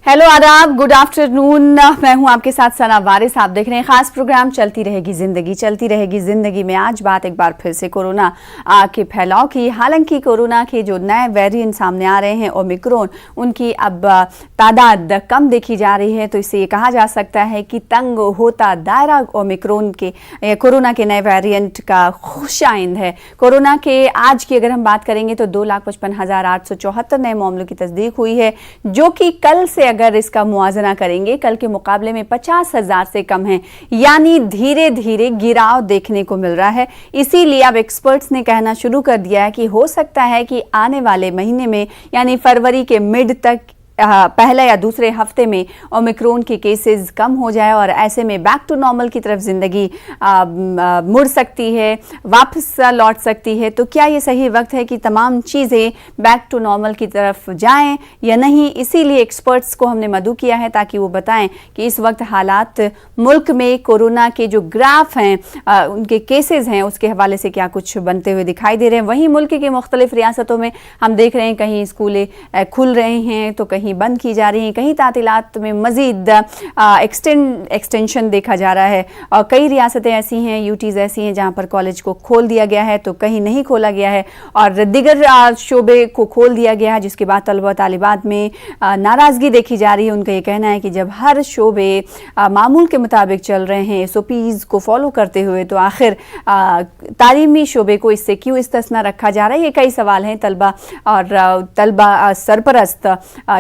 Hello आदाब, good afternoon. मैं हूं आपके साथ सना वारिस। आप देख रहे हैं खास प्रोग्राम चलती रहेगी जिंदगी में। आज बात एक बार फिर से कोरोना के फैलाव की। हालांकि कोरोना के जो नए वेरिएंट सामने आ रहे हैं ओमिक्रॉन, उनकी अब तादाद कम देखी जा रही है, तो इससे ये कहा जा सकता है कि तंग होता दायरा ओमिक्रॉन के कोरोना के नए वेरिएंट का खुशाइंद है। कोरोना के आज की अगर हम बात करेंगे तो 2,55,874 नए मामलों की तस्दीक हुई है, जो कि कल से अगर इसका मुआजना करेंगे कल के मुकाबले में 50,000 से कम है। यानी धीरे धीरे गिराव देखने को मिल रहा है। इसीलिए अब एक्सपर्ट्स ने कहना शुरू कर दिया है कि हो सकता है कि आने वाले महीने में यानी फरवरी के मिड तक पहले या दूसरे हफ्ते में ओमिक्रॉन के केसेस कम हो जाए और ऐसे में बैक टू नॉर्मल की तरफ जिंदगी मुड़ सकती है, वापस लौट सकती है। तो क्या ये सही वक्त है कि तमाम चीज़ें बैक टू नॉर्मल की तरफ जाएं या नहीं? इसीलिए एक्सपर्ट्स को हमने मदऊ किया है ताकि वो बताएं कि इस वक्त हालात मुल्क में कोरोना के जो ग्राफ हैं, उनके केसेस हैं, उसके हवाले से क्या कुछ बनते हुए दिखाई दे रहे हैं। वहीं मुल्क के मुख्तलिफ रियासतों में हम देख रहे हैं कहीं स्कूलें खुल रहे हैं तो कहीं बंद की जा रही हैं, कहीं तातीलात में मजीद एक्सटेंशन देखा जा रहा है। और कई रियासतें ऐसी हैं, यूटीज ऐसी हैं जहां पर कॉलेज को खोल दिया गया है तो कहीं नहीं खोला गया है और दिगर शोबे को खोल दिया गया है, जिसके बाद तलबा तालिबात में नाराजगी देखी जा रही है। उनका ये कहना है कि जब हर शोबे मामूल के मुताबिक चल रहे हैं, SOPs को फॉलो करते हुए, तो आखिर तालीमी शोबे को इससे क्यों इस्तिस्ना रखा जा रहा है? ये कई सवाल हैं तलबा और तलबा सरपरस्त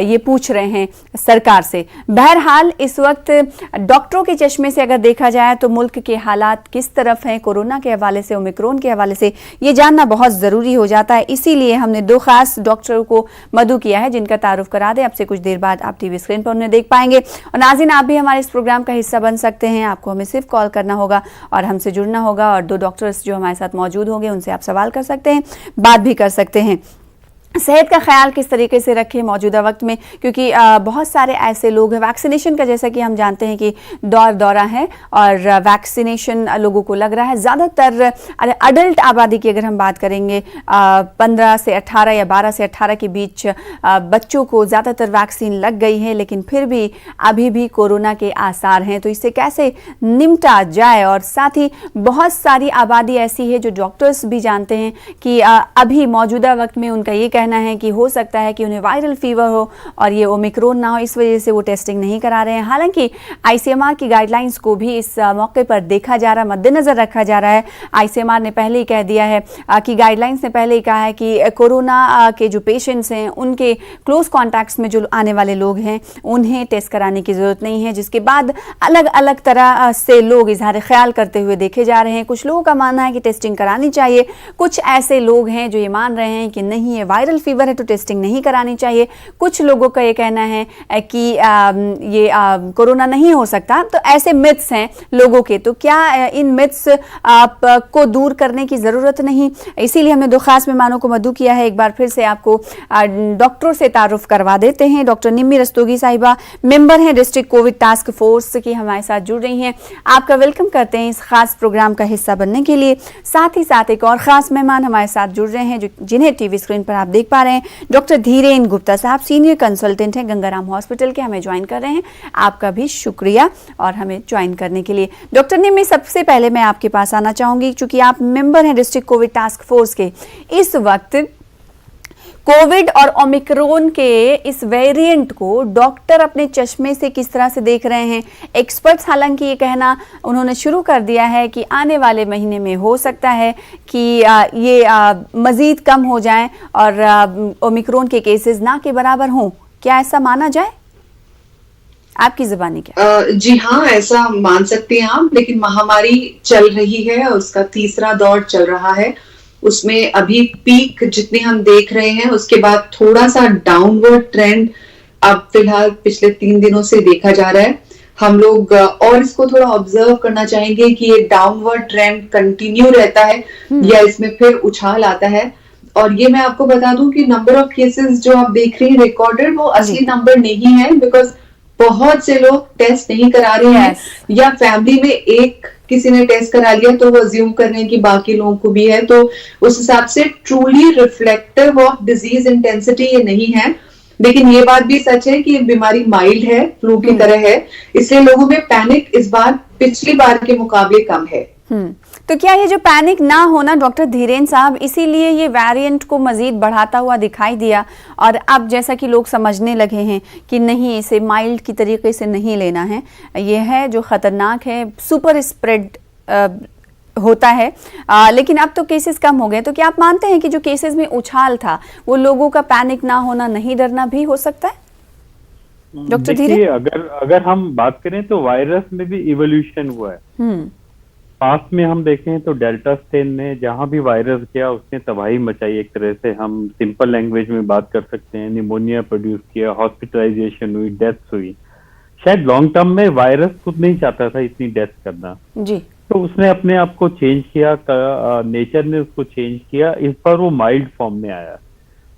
ये पूछ रहे हैं सरकार से। बहरहाल इस वक्त डॉक्टरों के चश्मे से अगर देखा जाए तो मुल्क के हालात किस तरफ हैं कोरोना के हवाले से, ओमिक्रॉन के हवाले से, ये जानना बहुत ज़रूरी हो जाता है। इसीलिए हमने दो खास डॉक्टरों को मदऊ किया है जिनका तारुफ करा दें। अब से कुछ देर बाद आप टीवी स्क्रीन पर उन्हें देख पाएंगे। और नाज़रीन, आप भी हमारे इस प्रोग्राम का हिस्सा बन सकते हैं। आपको हमें सिर्फ कॉल करना होगा और हमसे जुड़ना होगा और दो डॉक्टर्स जो हमारे साथ मौजूद होंगे उनसे आप सवाल कर सकते हैं, बात भी कर सकते हैं। सेहत का ख्याल किस तरीके से रखें मौजूदा वक्त में, क्योंकि बहुत सारे ऐसे लोग हैं, वैक्सीनेशन का जैसा कि हम जानते हैं कि दौरा है और वैक्सीनेशन लोगों को लग रहा है। ज़्यादातर अडल्ट आबादी की अगर हम बात करेंगे 15 से 18 या 12 से 18 के बीच बच्चों को ज़्यादातर वैक्सीन लग गई है, लेकिन फिर भी अभी भी कोरोना के आसार हैं। तो इससे कैसे निपटा जाए? और साथ ही बहुत सारी आबादी ऐसी है जो डॉक्टर्स भी जानते हैं कि अभी मौजूदा वक्त में उनका ये कहना है कि हो सकता है कि उन्हें वायरल फीवर हो और ये ओमिक्रॉन ना हो, इस वजह से वो टेस्टिंग नहीं करा रहे हैं। हालांकि ICMR की गाइडलाइंस को भी इस मौके पर देखा जा रहा है, मद्देनजर रखा जा रहा है। ICMR ने पहले ही कह दिया है कि गाइडलाइंस ने पहले ही कहा है कि कोरोना के जो पेशेंट्स हैं, उनके क्लोज कॉन्टैक्ट्स में जो आने वाले लोग हैं, उन्हें टेस्ट कराने की ज़रूरत नहीं है। जिसके बाद अलग अलग तरह से लोग इजहार ख्याल करते हुए देखे जा रहे हैं। कुछ लोगों का मानना है कि टेस्टिंग करानी चाहिए, कुछ ऐसे लोग हैं जो ये मान रहे हैं कि नहीं, ये वायरल फीवर है तो टेस्टिंग नहीं करानी चाहिए। कुछ लोगों का ये कहना है कि ये कोरोना नहीं हो सकता। तो ऐसे मिथ्स हैं लोगों के, तो क्या इन मिथ्स को दूर करने की ज़रूरत नहीं? इसीलिए हमने दो खास मेहमानों को मदऊ किया है। एक बार फिर से आपको डॉक्टरों से तारुफ करवा देते हैं। डॉक्टर निम्मी रस्तोगी साहिबा मेंबर हैं डिस्ट्रिक्ट कोविड टास्क फोर्स की, हमारे साथ जुड़ रही हैं। आपका वेलकम करते हैं इस खास प्रोग्राम का हिस्सा बनने के लिए। साथ ही साथ एक और ख़ास मेहमान हमारे साथ जुड़ रहे हैं जिन्हें टीवी स्क्रीन पर आप देख पा रहे हैं। डॉक्टर धीरेन गुप्ता साहब सीनियर कंसल्टेंट हैं गंगाराम हॉस्पिटल के, हमें ज्वाइन कर रहे हैं। आपका भी शुक्रिया और हमें ज्वाइन करने के लिए। डॉक्टर निम्मी, सबसे पहले मैं आपके पास आना चाहूंगी क्योंकि आप मेंबर हैं डिस्ट्रिक्ट कोविड टास्क फोर्स के। इस वक्त कोविड और ओमिक्रॉन के इस वेरिएंट को डॉक्टर अपने चश्मे से किस तरह से देख रहे हैं? एक्सपर्ट्स हालांकि ये कहना उन्होंने शुरू कर दिया है कि आने वाले महीने में हो सकता है कि ये मज़ीद कम हो जाएं और ओमिक्रॉन के केसेस ना के बराबर हों। क्या ऐसा माना जाए? आपकी ज़बानी क्या? जी हाँ, ऐसा मान सकते हैं आप। लेकिन महामारी चल रही है, उसका तीसरा दौर चल रहा है। उसमें अभी पीक जितने हम देख रहे हैं, उसके बाद थोड़ा सा डाउनवर्ड ट्रेंड अब फिलहाल पिछले 3 दिनों से देखा जा रहा है। हम लोग और इसको थोड़ा ऑब्जर्व करना चाहेंगे कि ये डाउनवर्ड ट्रेंड कंटिन्यू रहता है या इसमें फिर उछाल आता है। और ये मैं आपको बता दूं कि नंबर ऑफ केसेस जो आप देख रही हैं रिकॉर्डेड, वो असली नंबर नहीं है, बिकॉज बहुत से लोग टेस्ट नहीं करा रहे हैं या फैमिली में एक किसी ने टेस्ट करा लिया तो वो अज्यूम कर रहे हैं कि बाकी लोगों को भी है। तो उस हिसाब से truly reflective of disease intensity ये नहीं है। लेकिन ये बात भी सच है कि बीमारी माइल्ड है, फ्लू की तरह है, इसलिए लोगों में पैनिक इस बार पिछली बार के मुकाबले कम है। तो क्या ये जो पैनिक ना होना डॉक्टर धीरेन साहब, इसीलिए ये वेरिएंट को मजीद बढ़ाता हुआ दिखाई दिया और अब जैसा कि लोग समझने लगे हैं कि नहीं, इसे माइल्ड की तरीके से नहीं लेना है, ये है जो खतरनाक है, सुपर स्प्रेड होता है। लेकिन अब तो केसेस कम हो गए, तो क्या आप मानते हैं कि जो केसेस में उछाल था वो लोगों का पैनिक ना होना, नहीं डरना भी हो सकता है? डॉक्टर धीरेन, अगर हम बात करें तो वायरस में भी इवोल्यूशन हुआ है। पास्ट में हम देखें तो डेल्टा स्ट्रेन ने जहां भी वायरस गया उसने तबाही मचाई। एक तरह से हम सिंपल लैंग्वेज में बात कर सकते हैं, निमोनिया प्रोड्यूस किया, हॉस्पिटलाइजेशन हुई, डेथ्स हुई। शायद लॉन्ग टर्म में वायरस खुद नहीं चाहता था इतनी डेथ करना जी, तो उसने अपने आप को चेंज किया, नेचर ने उसको चेंज किया। इस बार वो माइल्ड फॉर्म में आया।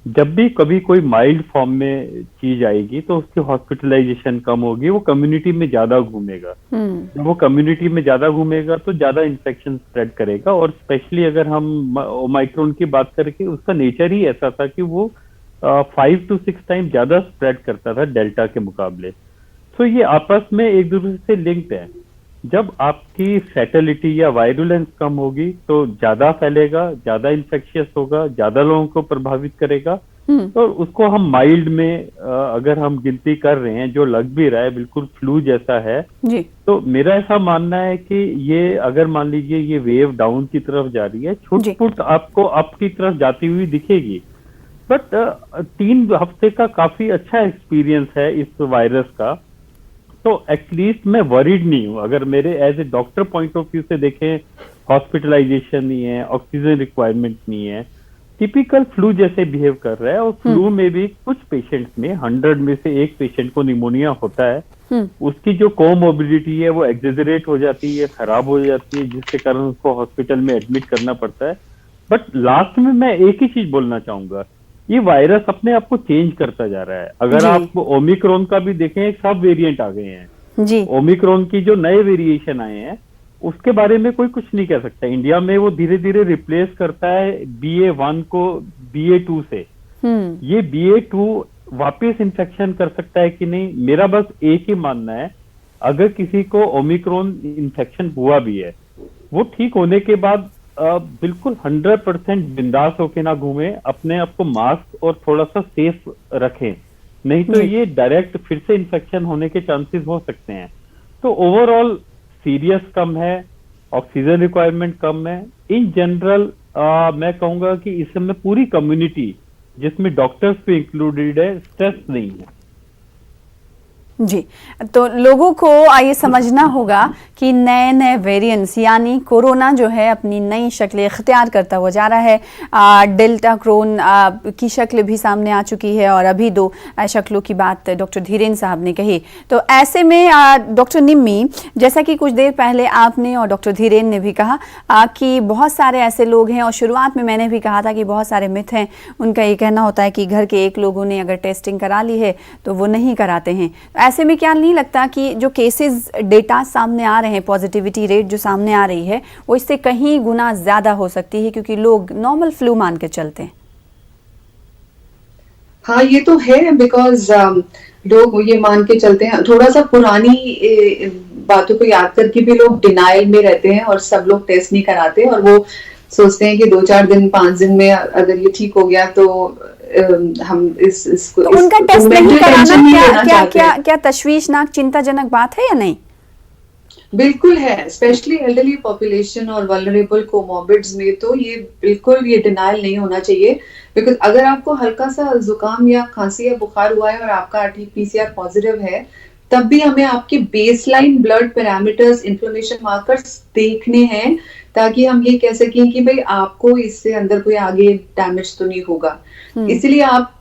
जब भी कभी कोई माइल्ड फॉर्म में चीज आएगी तो उसकी हॉस्पिटलाइजेशन कम होगी, वो कम्युनिटी में ज्यादा घूमेगा। जब वो कम्युनिटी में ज्यादा घूमेगा तो ज्यादा इन्फेक्शन स्प्रेड करेगा। और स्पेशली अगर हम ओमाइक्रोन की बात करके, उसका नेचर ही ऐसा था कि वो 5 to 6 टाइम ज्यादा स्प्रेड करता था डेल्टा के मुकाबले। तो ये आपस में एक दूसरे से लिंक्ड है। जब आपकी फैटेलिटी या वायरुलेंस कम होगी तो ज्यादा फैलेगा, ज्यादा इन्फेक्शियस होगा, ज्यादा लोगों को प्रभावित करेगा। तो उसको हम माइल्ड में अगर हम गिनती कर रहे हैं, जो लग भी रहा है बिल्कुल फ्लू जैसा है जी। तो मेरा ऐसा मानना है कि ये अगर मान लीजिए ये वेव डाउन की तरफ जा रही है, छुट-पुट आपको अप की तरफ जाती हुई दिखेगी। बट 3 हफ्ते का काफी अच्छा एक्सपीरियंस है इस वायरस का, तो एटलीस्ट मैं वरीड नहीं हूँ। अगर मेरे as a doctor point of view से देखें, हॉस्पिटलाइजेशन नहीं है, ऑक्सीजन रिक्वायरमेंट नहीं है, टिपिकल फ्लू जैसे बिहेव कर रहा है। और फ्लू में भी कुछ पेशेंट्स में 100 में से एक पेशेंट को निमोनिया होता है, उसकी जो कोमोबिलिटी है वो एग्जेजरेट हो जाती है, खराब हो जाती है, जिसके कारण उसको हॉस्पिटल में एडमिट करना पड़ता है। बट लास्ट में मैं एक ही चीज बोलना चाहूंगा, ये वायरस अपने आप को चेंज करता जा रहा है। अगर आप ओमिक्रॉन का भी देखें, एक सब वेरिएंट आ गए हैं जी। ओमिक्रॉन की जो नए वेरिएशन आए हैं उसके बारे में कोई कुछ नहीं कह सकता। इंडिया में वो धीरे धीरे रिप्लेस करता है BA.1 को BA.2 से। ये BA.2 वापस इन्फेक्शन कर सकता है कि नहीं, मेरा बस एक ही मानना है, अगर किसी को ओमिक्रॉन इन्फेक्शन हुआ भी है, वो ठीक होने के बाद बिल्कुल 100% बिंदास होके ना घूमे, अपने आप को मास्क और थोड़ा सा सेफ रखें, नहीं तो ये डायरेक्ट फिर से इन्फेक्शन होने के चांसेस हो सकते हैं। तो ओवरऑल सीरियस कम है, ऑक्सीजन रिक्वायरमेंट कम है। इन जनरल मैं कहूंगा कि इस समय पूरी कम्युनिटी जिसमें डॉक्टर्स भी इंक्लूडेड है, स्ट्रेस नहीं है जी। तो लोगों को ये समझना होगा कि नए नए वेरिएंट्स यानी कोरोना जो है अपनी नई शक्लें इख्तियार करता हुआ जा रहा है। डेल्टा क्रोन की शक्ल भी सामने आ चुकी है और अभी 2 शक्लों की बात डॉक्टर धीरेन साहब ने कही। तो ऐसे में डॉक्टर निम्मी, जैसा कि कुछ देर पहले आपने और डॉक्टर धीरेन ने भी कहा कि बहुत सारे ऐसे लोग हैं, और शुरुआत में मैंने भी कहा था कि बहुत सारे मिथ हैं। उनका ये कहना होता है कि घर के एक लोगों ने अगर टेस्टिंग करा ली है तो वो नहीं कराते हैं। ऐसे में क्या नहीं लगता कि जो केसेस डेटा सामने आ रहे हैं, पॉजिटिविटी रेट जो सामने आ रही है, वो इससे कहीं गुना ज्यादा हो सकती है, क्योंकि लोग नॉर्मल फ्लू मान के चलते हैं? हाँ, ये तो है, बिकॉज लोग ये मान के चलते हैं। थोड़ा सा पुरानी बातों को याद करके भी लोग डिनाइल में रहते हैं और सब लोग टेस्ट नहीं कराते, और वो सोचते हैं कि 2-4 दिन 5 दिन में अगर ये ठीक हो गया तो हम इसको तो उनका टेस्ट नहीं कराना क्या तशवीशनाक चिंताजनक बात है या नहीं? बिल्कुल है, स्पेशली एल्डरली पॉपुलेशन और वल्नरेबल कोमॉर्बिड्स में तो ये बिल्कुल ये डिनाइल नहीं होना चाहिए। बिकॉज अगर आपको हल्का सा जुकाम या खांसी या बुखार हुआ है और आपका RT-PCR पॉजिटिव है, तब भी हमें आपके baseline blood parameters, inflammation markers देखने हैं, ताकि हम ये कह सकें कि भाई आपको इससे अंदर कोई आगे डैमेज तो नहीं होगा। इसलिए आप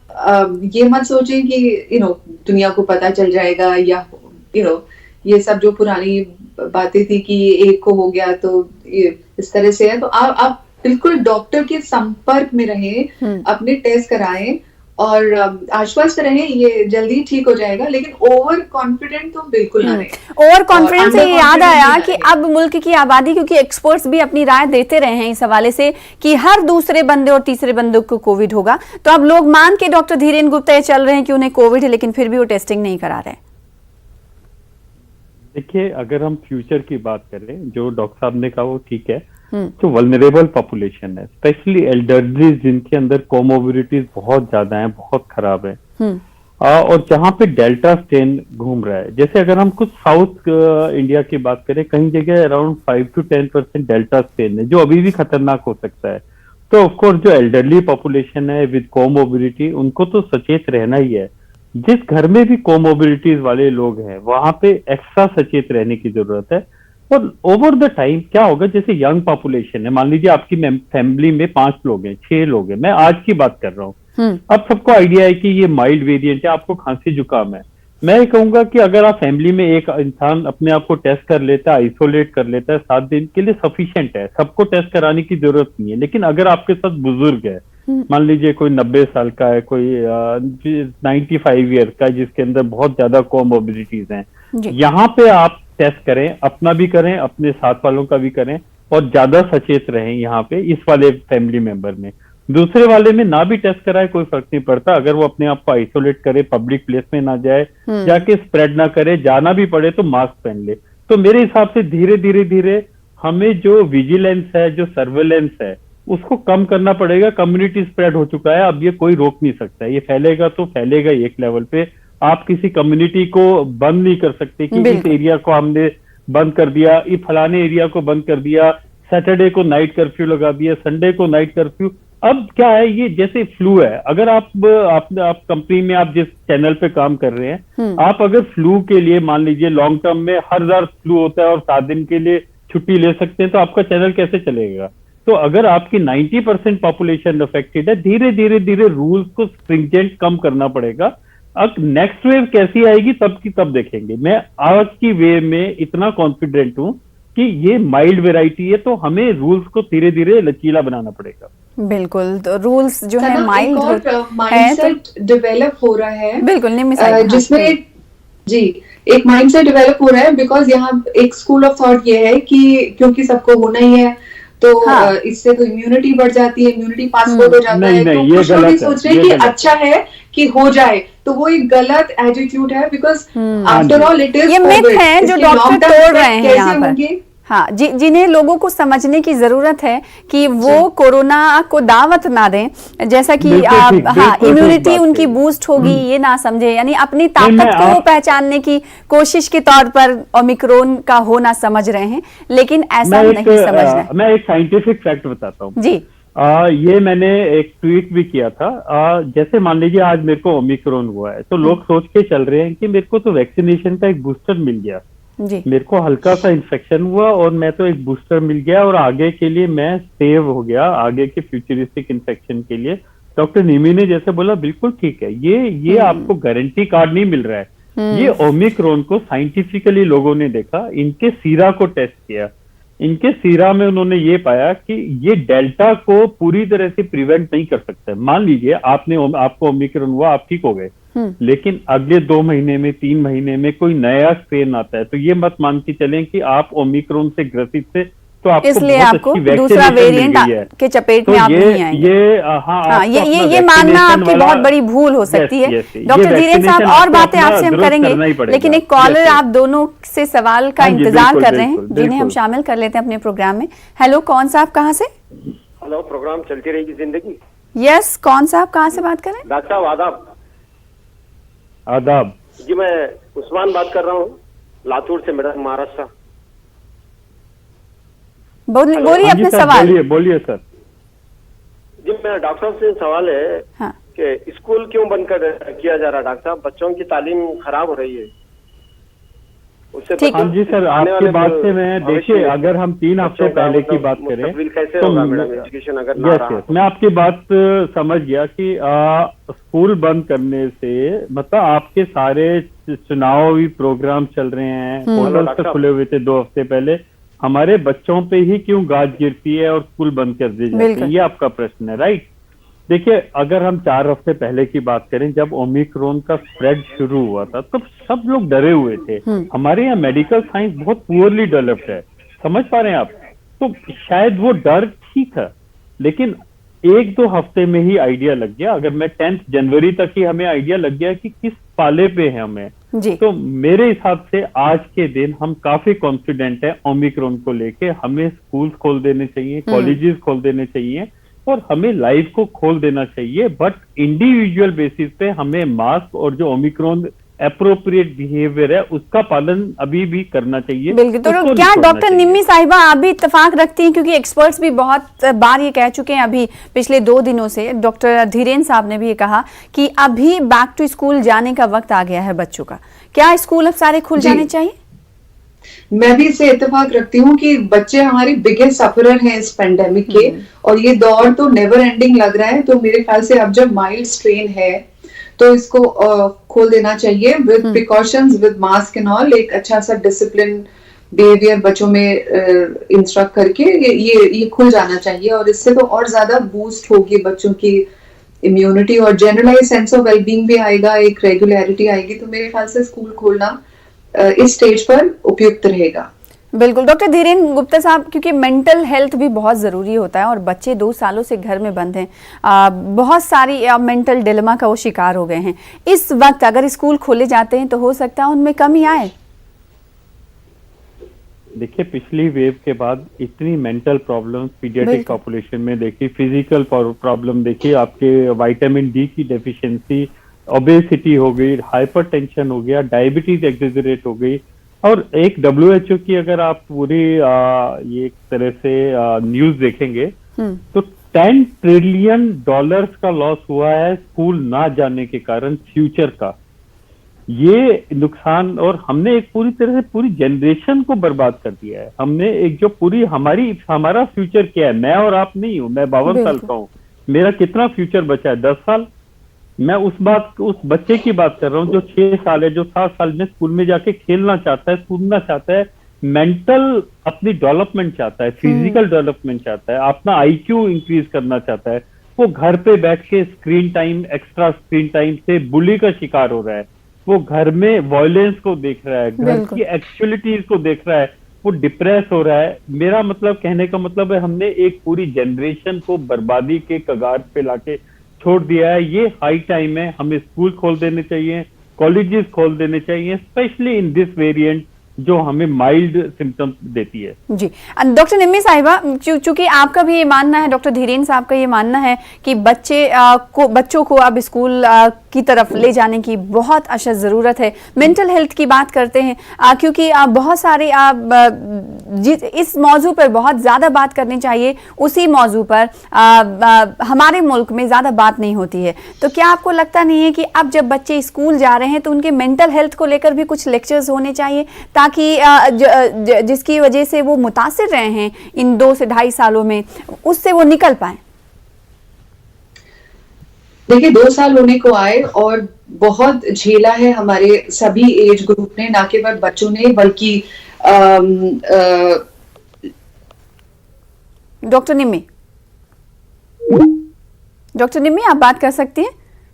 ये मत सोचें कि दुनिया को पता चल जाएगा, या ये सब जो पुरानी बातें थी कि एक को हो गया तो ये इस तरह से है। तो आप बिल्कुल डॉक्टर के संपर्क में रहें, अपने टेस्ट कराएं, और आश्वस्त रहे, ये जल्दी ठीक हो जाएगा, लेकिन ओवर कॉन्फिडेंट तो बिल्कुल ना रहे। ओवर कॉन्फिडेंस से याद underconfident आया भी ना कि रहे। अब मुल्क की आबादी, क्योंकि एक्सपर्ट्स भी अपनी राय देते रहे हैं इस हवाले से कि हर दूसरे बंदे और तीसरे बंदे को कोविड होगा, तो अब लोग मान के डॉक्टर धीरेन गुप्ता ये चल रहे हैं कि उन्हें कोविड है, लेकिन फिर भी वो टेस्टिंग नहीं करा रहे। देखिए, अगर हम फ्यूचर की बात करें, जो डॉक्टर साहब ने कहा वो ठीक है। जो वल्नरेबल पॉपुलेशन है, स्पेशली एल्डरलीज, जिनके अंदर कोमोबिलिटीज बहुत ज्यादा हैं, बहुत खराब है, और जहां पे डेल्टा स्ट्रेन घूम रहा है, जैसे अगर हम कुछ साउथ इंडिया की बात करें, कहीं जगह अराउंड 5 to 10% डेल्टा स्ट्रेन है, जो अभी भी खतरनाक हो सकता है। तो ऑफकोर्स जो एल्डरली पॉपुलेशन है विद कोमोबिलिटी, उनको तो सचेत रहना ही है। जिस घर में भी कोमोबिलिटीज वाले लोग हैं, वहां पे एक्स्ट्रा सचेत रहने की जरूरत है। और ओवर द टाइम क्या होगा, जैसे यंग पॉपुलेशन है, मान लीजिए आपकी फैमिली में 5 लोग हैं, 6 लोग हैं, मैं आज की बात कर रहा हूँ। अब सबको आइडिया है कि ये माइल्ड वेरिएंट है, आपको खांसी जुकाम है। मैं ये कहूंगा कि अगर आप फैमिली में एक इंसान अपने आप को टेस्ट कर लेता है, आइसोलेट कर लेता है 7 दिन के लिए, सफिशिएंट है, सबको टेस्ट कराने की जरूरत नहीं है। लेकिन अगर आपके साथ बुजुर्ग है, मान लीजिए कोई 90 साल का है, कोई 95 ईयर का है, जिसके अंदर बहुत ज्यादा कोमोबिलिटीज हैं, यहाँ पे आप टेस्ट करें, अपना भी करें, अपने साथ वालों का भी करें, और ज्यादा सचेत रहें यहाँ पे इस वाले फैमिली मेंबर में। दूसरे वाले में ना भी टेस्ट कराए, कोई फर्क नहीं पड़ता, अगर वो अपने आप को आइसोलेट करे, पब्लिक प्लेस में ना जाए, जाके स्प्रेड ना करे, जाना भी पड़े तो मास्क पहन ले। तो मेरे हिसाब से धीरे धीरे धीरे हमें जो विजिलेंस है, जो सर्वेलेंस है, उसको कम करना पड़ेगा। कम्युनिटी स्प्रेड हो चुका है, अब ये कोई रोक नहीं सकता, ये फैलेगा तो फैलेगा ही एक लेवल पे। आप किसी कम्युनिटी को बंद नहीं कर सकते कि इस एरिया को हमने बंद कर दिया, ये फलाने एरिया को बंद कर दिया, सैटरडे को नाइट कर्फ्यू लगा दिया, संडे को नाइट कर्फ्यू। अब क्या है, ये जैसे फ्लू है, अगर आप कंपनी में, आप जिस चैनल पे काम कर रहे हैं, आप अगर फ्लू के लिए मान लीजिए लॉन्ग टर्म में हर बार फ्लू होता है और 7 दिन के लिए छुट्टी ले सकते हैं, तो आपका चैनल कैसे चलेगा? तो अगर आपकी 90% पॉपुलेशन अफेक्टेड है, धीरे धीरे धीरे रूल्स को स्ट्रिंजेंट कम करना पड़ेगा। अब नेक्स्ट वेव कैसी आएगी तब की तब देखेंगे। मैं आज की वेव में इतना कॉन्फिडेंट हूं कि ये माइल्ड वेराइटी है, तो हमें रूल्स को धीरे धीरे लचीला बनाना पड़ेगा। बिल्कुल, तो रूल्स जो है माइल्ड माइंडसेट डेवलप हो रहा है, बिल्कुल जिसमें जी एक माइंडसेट डेवलप हो रहा है, बिकॉज यहाँ एक स्कूल ऑफ थॉट ये है कि क्योंकि सबको होना ही है, तो इससे तो इम्यूनिटी बढ़ जाती है, इम्यूनिटी पासपोर्ट हो जाता है, तो कुछ लोग ये सोच रहे हैं कि अच्छा है कि हो जाए, तो वो एक गलत एटीट्यूड है, because after all it is, ये मिथ है जो डॉक्टर तोड़ रहे हैं यहाँ पर। हाँ, जिन्हें लोगों को समझने की जरूरत है कि वो कोरोना को दावत ना दें, जैसा कि हाँ इम्यूनिटी उनकी बूस्ट होगी ये ना समझे, यानी अपनी ताकत को पहचानने की कोशिश के तौर पर ओमिक्रॉन का होना समझ रहे हैं, लेकिन ऐसा नहीं समझना। मैं एक साइंटिफिक फैक्ट बताता हूँ जी। ये मैंने एक ट्वीट भी किया था। जैसे मान लीजिए आज मेरे को ओमिक्रॉन हुआ है, तो लोग सोच के चल रहे हैं कि मेरे को तो वैक्सीनेशन का एक बूस्टर मिल गया, मेरे को हल्का सा इन्फेक्शन हुआ और मैं तो एक बूस्टर मिल गया और आगे के लिए मैं सेव हो गया, आगे के फ्यूचरिस्टिक इन्फेक्शन के लिए। डॉक्टर निमी ने जैसे बोला बिल्कुल ठीक है, ये आपको गारंटी कार्ड नहीं मिल रहा है। ये ओमिक्रॉन को साइंटिफिकली लोगों ने देखा, इनके सीरा को टेस्ट किया, इनके सीरा में उन्होंने ये पाया कि ये डेल्टा को पूरी तरह से प्रिवेंट नहीं कर सकता। मान लीजिए आपको ओमिक्रॉन हुआ, आप ठीक हो गए, लेकिन अगले 2 महीने में 3 महीने में कोई नया स्ट्रेन आता है, तो ये मत मान के चलें कि आप ओमिक्रॉन से ग्रसित थे तो आपको इसलिए आपको दूसरा वेरिएंट के चपेट में आप नहीं आएंगे। ये मानना आपकी बहुत बड़ी भूल हो सकती है। डॉक्टर धीरेन साहब, और बातें आपसे हम करेंगे, लेकिन एक कॉलर आप दोनों से सवाल का इंतजार कर रहे हैं, जिन्हें हम शामिल कर लेते हैं अपने प्रोग्राम में। हेलो, कौन सा, आप कहाँ से? हेलो, प्रोग्राम चलती रहेगी जिंदगी। यस, कौन सा, आप कहाँ से बात कर रहे हैं? डॉक्टर साहब आदाब। आदाब जी, मैं उस्मान बात कर रहा हूँ, लातूर से, महाराष्ट्र। बोलिए अपने सवाल। बोलिए सर। जी, मेरा डॉक्टर साहब से सवाल है कि स्कूल क्यों बंद किया जा रहा है? डॉक्टर साहब, बच्चों की तालीम खराब हो रही है उससे। हाँ जी सर, आपकी बात से मैं, देखिए अगर हम 3 हफ्ते पहले की बात करें कैसे होगा मैडम एजुकेशन अगर ना रहा? मैं आपकी बात समझ गया कि स्कूल बंद करने से मतलब आपके सारे चुनावी प्रोग्राम चल रहे हैं, पोर्टल से खुले हुए थे 2 हफ्ते पहले, हमारे बच्चों पे ही क्यों गाज गिरती है और स्कूल बंद कर दी जाती है, ये आपका प्रश्न है, राइट? देखिए, अगर हम 4 हफ्ते पहले की बात करें, जब ओमिक्रॉन का स्प्रेड शुरू हुआ था, तब सब लोग डरे हुए थे। हमारे यहाँ मेडिकल साइंस बहुत पुअरली डेवलप्ड है, समझ पा रहे हैं आप? तो शायद वो डर ठीक है, लेकिन 1-2 हफ्ते में ही आइडिया लग गया। अगर मैं 10 जनवरी तक ही हमें आइडिया लग गया कि किस पाले पे है हमें, तो मेरे हिसाब से आज के दिन हम काफी कॉन्फिडेंट है ओमिक्रॉन को लेके। हमें स्कूल खोल देने चाहिए, कॉलेजेस खोल देने चाहिए और हमें लाइफ को खोल देना चाहिए, बट इंडिविजुअल बेसिस पे हमें मास्क और जो ओमिक्रॉन एप्रोप्रिएट बिहेवियर है उसका पालन अभी भी करना चाहिए। बिल्कुल। तो क्या डॉक्टर निम्मी साहिबा आप भी इत्तेफाक रखती हैं, क्योंकि एक्सपर्ट्स भी बहुत बार ये कह चुके हैं, अभी पिछले 2 दिनों से डॉक्टर धीरेन साहब ने भी ये कहा कि अभी बैक टू स्कूल जाने का वक्त आ गया है बच्चों का। क्या स्कूल अब सारे खुल जाने चाहिए? मैं भी इससे इत्तेफाक रखती हूँ कि बच्चे हमारी बिगेस्ट सफरर हैं इस पेंडेमिक के, और ये दौर तो नेवर एंडिंग लग रहा है। तो मेरे ख्याल से अब जब माइल्ड स्ट्रेन है तो इसको खोल देना चाहिए with precautions, with mask and all. एक अच्छा सा डिसिप्लिन बिहेवियर बच्चों में इंस्ट्रक्ट करके ये खुल जाना चाहिए, और इससे तो और ज्यादा बूस्ट होगी बच्चों की इम्यूनिटी और जनरलाइज सेंस ऑफ वेलबींग भी आएगा, एक रेगुलरिटी आएगी। तो मेरे ख्याल से स्कूल खोलना इस स्टेज पर उपयुक्त रहेगा। बिल्कुल। डॉक्टर धीरेन गुप्ता साहब, क्योंकि मेंटल हेल्थ भी बहुत ज़रूरी होता है और बच्चे 2 सालों से घर में बंद हैं, बहुत सारी मेंटल डिलेमा का वो शिकार हो गए हैं। इस वक्त अगर स्कूल खोले जाते हैं तो हो सकता है उनमें कमी आए। देखिए, पिछली वेव के बाद इतनी मेंटल प्रॉब्लम पीडियाट्रिक पॉपुलेशन में देखी, फिजिकल प्रॉब्लम देखी, आपके विटामिन डी की डेफिशिएंसी, ओबेसिटी हो गई, हाइपरटेंशन हो गया, डायबिटीज एक्सेजरेट हो गई। और एक WHO की अगर आप पूरी ये एक तरह से न्यूज देखेंगे तो $10 ट्रिलियन का लॉस हुआ है स्कूल ना जाने के कारण, फ्यूचर का ये नुकसान। और हमने एक पूरी तरह से पूरी जनरेशन को बर्बाद कर दिया है। हमने एक जो पूरी हमारा फ्यूचर क्या है, मैं और आप नहीं हूं, मैं 52 साल का हूं, मेरा कितना फ्यूचर बचा है? 10 साल। मैं उस बच्चे की बात कर रहा हूँ जो 6 साल है, जो 7 साल में स्कूल में जाके खेलना चाहता है, कूदना चाहता है, मेंटल अपनी डेवलपमेंट चाहता है, फिजिकल डेवलपमेंट चाहता है, अपना IQ इंक्रीज करना चाहता है। वो घर पे बैठ के screen time, extra screen time से बुली का शिकार हो रहा है। वो घर में वायलेंस को देख रहा है, घर की एक्चुअलिटीज को देख रहा है, वो डिप्रेस हो रहा है। मेरा मतलब, कहने का मतलब है, हमने एक पूरी जनरेशन को बर्बादी के कगार पे लाके छोड़ दिया है। ये हाई टाइम है, हमें स्कूल खोल देने चाहिए, कॉलेजेस खोल देने चाहिए, स्पेशली इन दिस वेरिएंट जो हमें माइल्ड सिम्टम्स देती है। जी डॉक्टर निम्मी साहिबा, चूंकि आपका भी ये मानना है, डॉक्टर धीरेन साहब का ये मानना है कि बच्चों को अब स्कूल की तरफ ले जाने की बहुत अशद ज़रूरत है। मेंटल हेल्थ की बात करते हैं, क्योंकि बहुत सारे इस मौजू पर बहुत ज़्यादा बात करनी चाहिए, उसी मौजू पर हमारे मुल्क में ज़्यादा बात नहीं होती है। तो क्या आपको लगता नहीं है कि अब जब बच्चे स्कूल जा रहे हैं तो उनके मेंटल हेल्थ को लेकर भी कुछ लेक्चर्स होने चाहिए, ताकि जिसकी वजह से वो मुतासिर रहे हैं इन 2 से 2.5 सालों में, उससे वो निकल पाए? देखिए, 2 साल होने को आए और बहुत झेला है हमारे सभी एज ग्रुप ने, ना केवल बच्चों ने बल्कि डॉक्टर निम्मी आप बात कर सकती हैं,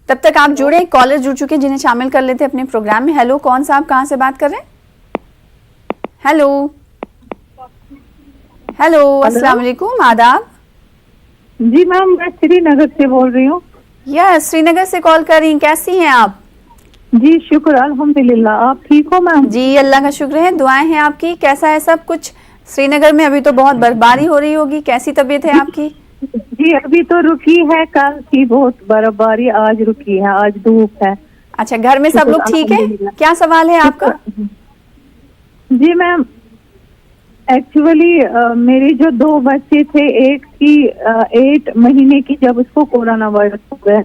तब तक आप जुड़े, कॉलर जुड़ चुके हैं जिन्हें शामिल कर लेते हैं अपने प्रोग्राम में। हेलो, कौन सा, आप कहां से बात कर रहे हैं? हेलो अस्सलाम वालेकुम, आदाब। जी मैम, मैं श्रीनगर से बोल रही हूँ। यस, श्रीनगर से कॉल कर रही हैं, कैसी हैं आप? जी शुक्र अल्हम्दुलिल्लाह, आप ठीक हो मैम? जी अल्लाह का शुक्र है, दुआएं हैं आपकी। कैसा है सब कुछ श्रीनगर में? अभी तो बहुत बर्फबारी हो रही होगी, कैसी तबीयत है आपकी? जी अभी तो रुकी है, कल की बहुत बर्फबारी, आज रुकी है, आज धूप है। अच्छा, घर में सब लोग ठीक है? क्या सवाल है आपका? जी मैम, एक्चुअली मेरे जो 2 बच्चे थे, एक की 8 महीने की जब उसको कोरोना वायरस हो गया।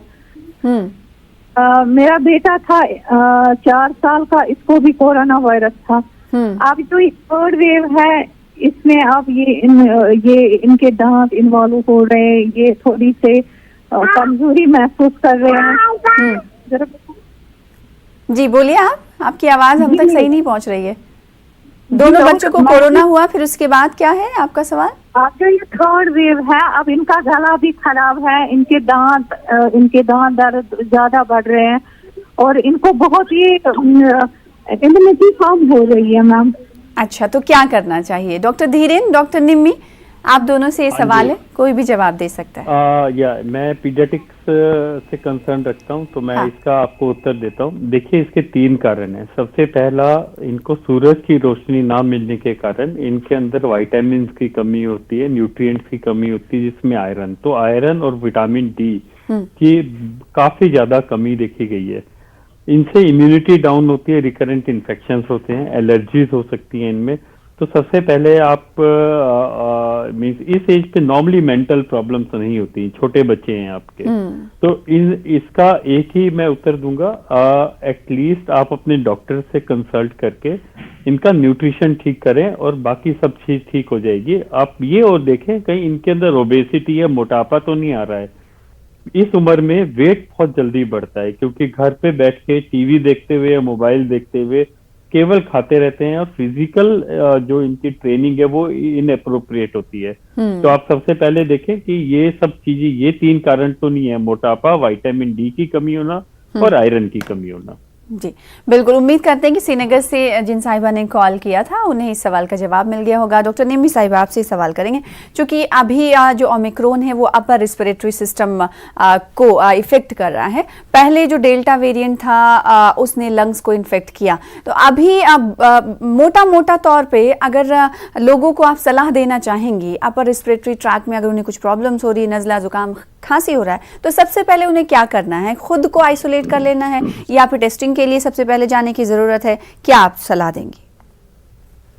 मेरा बेटा था 4 साल का, इसको भी कोरोना वायरस था। अब जो 3rd वेव है, इसमें अब ये इनके दांत इन्वॉल्व हो रहे हैं, ये थोड़ी से कमजोरी महसूस कर रहे हैं। जी बोलिए, आपकी आवाज हम तक सही नहीं पहुंच रही है। दोनों बच्चों को कोरोना हुआ, फिर उसके बाद क्या है आपका सवाल? जो ये थर्ड वेव है, अब इनका गला भी खराब है, इनके दांत दर्द ज्यादा बढ़ रहे हैं और इनको बहुत ही इम्यूनिटी कम हो रही है मैम। अच्छा, तो क्या करना चाहिए? डॉक्टर धीरेन, डॉक्टर निम्मी, आप दोनों से ये सवाल है, कोई भी जवाब दे सकता है। मैं पीडियाट्रिक्स से कंसर्न रखता हूँ, तो मैं हाँ। इसका आपको उत्तर देता हूँ। देखिए, इसके 3 कारण हैं। सबसे पहला, इनको सूरज की रोशनी ना मिलने के कारण इनके अंदर विटामिन की कमी होती है, न्यूट्रिएंट्स की कमी होती है, जिसमें आयरन, तो आयरन और विटामिन डी की काफी ज्यादा कमी देखी गई है। इनसे इम्यूनिटी डाउन होती है, रिकरेंट इन्फेक्शंस होते हैं, एलर्जीज हो सकती हैं इनमें। तो सबसे पहले आप मीन्स इस एज पे नॉर्मली मेंटल प्रॉब्लम्स नहीं होती, छोटे बच्चे हैं आपके, तो इसका एक ही मैं उत्तर दूंगा, एटलीस्ट आप अपने डॉक्टर से कंसल्ट करके इनका न्यूट्रिशन ठीक करें और बाकी सब चीज ठीक हो जाएगी। आप ये और देखें कहीं इनके अंदर ओबेसिटी या मोटापा तो नहीं आ रहा है। इस उम्र में वेट बहुत जल्दी बढ़ता है, क्योंकि घर पे बैठ के टीवी देखते हुए या मोबाइल देखते हुए केवल खाते रहते हैं, और फिजिकल जो इनकी ट्रेनिंग है वो इनएप्रोप्रिएट होती है। तो आप सबसे पहले देखें कि ये सब चीजें, ये 3 कारण तो नहीं है, मोटापा, विटामिन डी की कमी होना और आयरन की कमी होना। जी बिल्कुल, उम्मीद करते हैं कि श्रीनगर से जिन साहिबा ने कॉल किया था उन्हें इस सवाल का जवाब मिल गया होगा। डॉक्टर निम्मी साहिबा, आपसे सवाल करेंगे, क्योंकि अभी जो ओमिक्रॉन है वो अपर रिस्पिरेटरी सिस्टम को इफेक्ट कर रहा है। पहले जो डेल्टा वेरिएंट था उसने लंग्स को इन्फेक्ट किया, तो अभी मोटा मोटा तौर पे अगर लोगों को आप सलाह देना चाहेंगी, अपर रिस्पिरेटरी ट्रैक में अगर उन्हें कुछ प्रॉब्लम्स हो रही है, नज़ला जुकाम खांसी हो रहा है, तो सबसे पहले उन्हें क्या करना है? खुद को आइसोलेट कर लेना है या फिर टेस्टिंग के लिए सबसे पहले जाने की जरूरत है? क्या आप सलाह देंगी?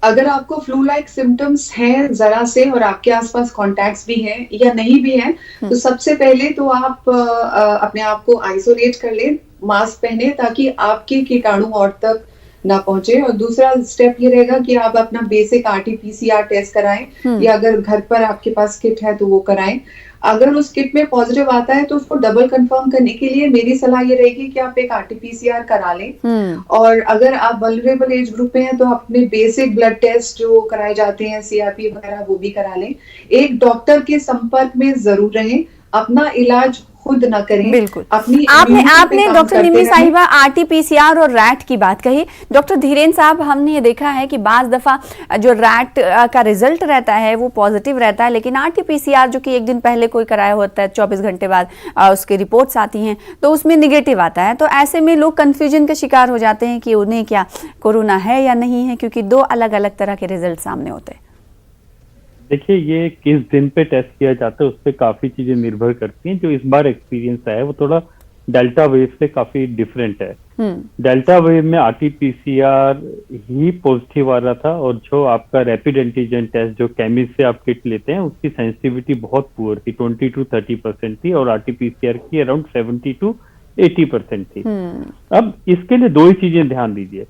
अगर आपको फ्लू लाइक सिम्टम्स हैं जरा से और आपके आसपास कॉन्टैक्ट्स भी हैं या नहीं भी हैं, तो सबसे पहले तो आप अपने आप को आइसोलेट कर लें, मास्क पहने ताकि आपके कीटाणु और तक ना पहुंचे। और दूसरा स्टेप ये रहेगा कि आप अपना बेसिक RT-PCR टेस्ट कराएं, या अगर घर पर आपके पास किट है तो वो कराएं। अगर उस किट में पॉजिटिव आता है तो उसको डबल कंफर्म करने के लिए मेरी सलाह ये रहेगी कि आप एक RT-PCR करा लें। और अगर आप वल्नरेबल एज ग्रुप में हैं तो अपने बेसिक ब्लड टेस्ट जो कराए जाते हैं, CRP वगैरह, वो भी करा लें। एक डॉक्टर के संपर्क में जरूर रहें, अपना इलाज खुद ना करें। बिल्कुल, अपनी आपने डॉक्टर निम्मी साहिबा RT-PCR और रैट की बात कही। डॉक्टर धीरेन साहब, हमने ये देखा है कि बाज दफा जो रैट का रिजल्ट रहता है वो पॉजिटिव रहता है, लेकिन RT-PCR जो कि एक दिन पहले कोई कराया होता है, 24 घंटे बाद उसकी रिपोर्ट्स आती हैं तो उसमें निगेटिव आता है। तो ऐसे में लोग कंफ्यूजन का शिकार हो जाते हैं कि उन्हें क्या कोरोना है या नहीं है, क्योंकि 2 अलग अलग तरह के रिजल्ट सामने होते हैं। देखिए, ये किस दिन पे टेस्ट किया जाता है उस पर काफी चीजें निर्भर करती हैं। जो इस बार एक्सपीरियंस है वो थोड़ा डेल्टा वेव से काफी डिफरेंट है। डेल्टा वेव में RT-PCR ही पॉजिटिव आ रहा था, और जो आपका रैपिड एंटीजन टेस्ट जो केमिस्ट से आप किट लेते हैं उसकी सेंसिटिविटी बहुत पुअर थी, 20 to 30% थी, और RT-PCR की अराउंड 70 to 80% थी। अब इसके लिए 2 ही चीजें ध्यान दीजिए।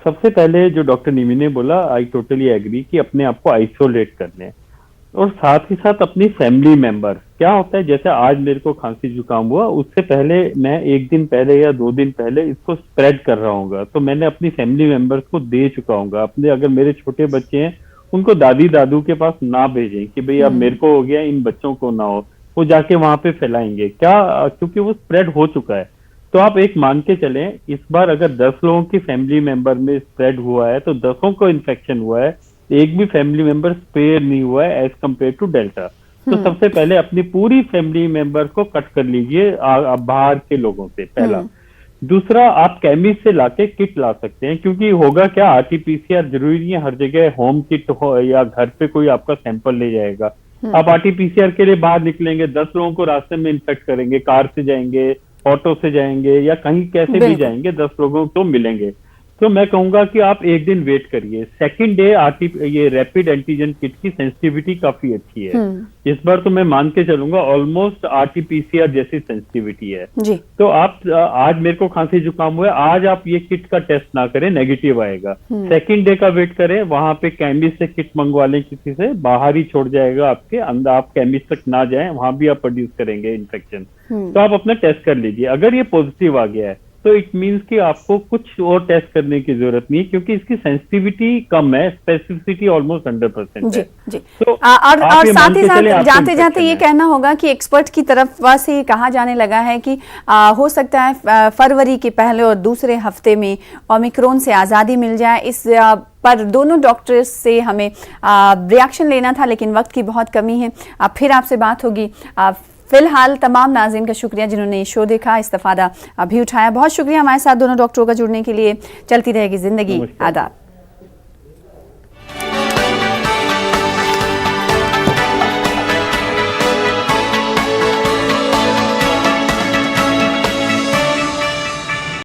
सबसे पहले जो डॉक्टर निमी ने बोला, आई टोटली एग्री कि अपने आप को आइसोलेट करने, और साथ ही साथ अपनी फैमिली मेंबर। क्या होता है, जैसे आज मेरे को खांसी जुकाम हुआ, उससे पहले मैं 1 दिन पहले या 2 दिन पहले इसको स्प्रेड कर रहा हूँ, तो मैंने अपनी फैमिली मेंबर्स को दे चुका हूँ। अपने अगर मेरे छोटे बच्चे हैं उनको दादी दादू के पास ना भेजें कि भाई अब मेरे को हो गया, इन बच्चों को ना हो, वो जाके वहां पे फैलाएंगे क्या, क्योंकि वो स्प्रेड हो चुका है। तो आप एक मान के चलें, इस बार अगर 10 लोगों की फैमिली मेंबर में स्प्रेड हुआ है तो 10 को इन्फेक्शन हुआ है, एक भी फैमिली मेंबर स्पेयर नहीं हुआ है एज कम्पेयर टू डेल्टा। तो सबसे पहले अपनी पूरी फैमिली मेंबर को कट कर लीजिए बाहर के लोगों से, पहला। दूसरा, आप केमिस्ट से लाके किट ला सकते हैं, क्योंकि होगा क्या, RT-PCR जरूरी नहीं है हर जगह होम किट हो या घर पे कोई आपका सैंपल ले जाएगा। आप RT-PCR के लिए बाहर निकलेंगे, 10 लोगों को रास्ते में इन्फेक्ट करेंगे, कार से जाएंगे, ऑटो से जाएंगे या कहीं कैसे भी जाएंगे, 10 लोगों को मिलेंगे। तो मैं कहूंगा कि आप एक दिन वेट करिए। सेकंड डे ये रैपिड एंटीजन किट की सेंसिटिविटी काफी अच्छी है। इस बार तो मैं मान के चलूंगा ऑलमोस्ट RT-PCR जैसी सेंसिटिविटी है जी। तो आप आज मेरे को खांसी जुकाम हुआ है, आज आप ये किट का टेस्ट ना करें, नेगेटिव आएगा। सेकंड डे का वेट करें, वहां पे केमिस्ट से किट मंगवा लें, किसी से बाहर ही छोड़ जाएगा आपके अंदर, आप केमिस्ट तक ना जाएं, वहां भी आप प्रोड्यूस करेंगे इन्फेक्शन। तो आप अपना टेस्ट कर लीजिए, अगर ये पॉजिटिव आ गया है तो इट मींस कि आपको कुछ और टेस्ट करने की जरूरत नहीं है, क्योंकि इसकी सेंसिटिविटी कम है, स्पेसिफिसिटी ऑलमोस्ट 100% जी है। जी। तो और साथ ही साथ जाते जाते जाते ये कहना होगा कि एक्सपर्ट की तरफ से कहा जाने लगा है कि हो सकता है फरवरी के पहले और दूसरे हफ्ते में ओमिक्रॉन से आज़ादी मिल जाए। इस पर दोनों डॉक्टर्स से हमें रिएक्शन लेना था, लेकिन वक्त की बहुत कमी है। फिर आपसे बात होगी। फिलहाल तमाम नाज़रीन का शुक्रिया जिन्होंने शो देखा, इस्तेफादा भी उठाया। बहुत शुक्रिया हमारे साथ दोनों डॉक्टरों का जुड़ने के लिए। चलती रहेगी जिंदगी। आदाब।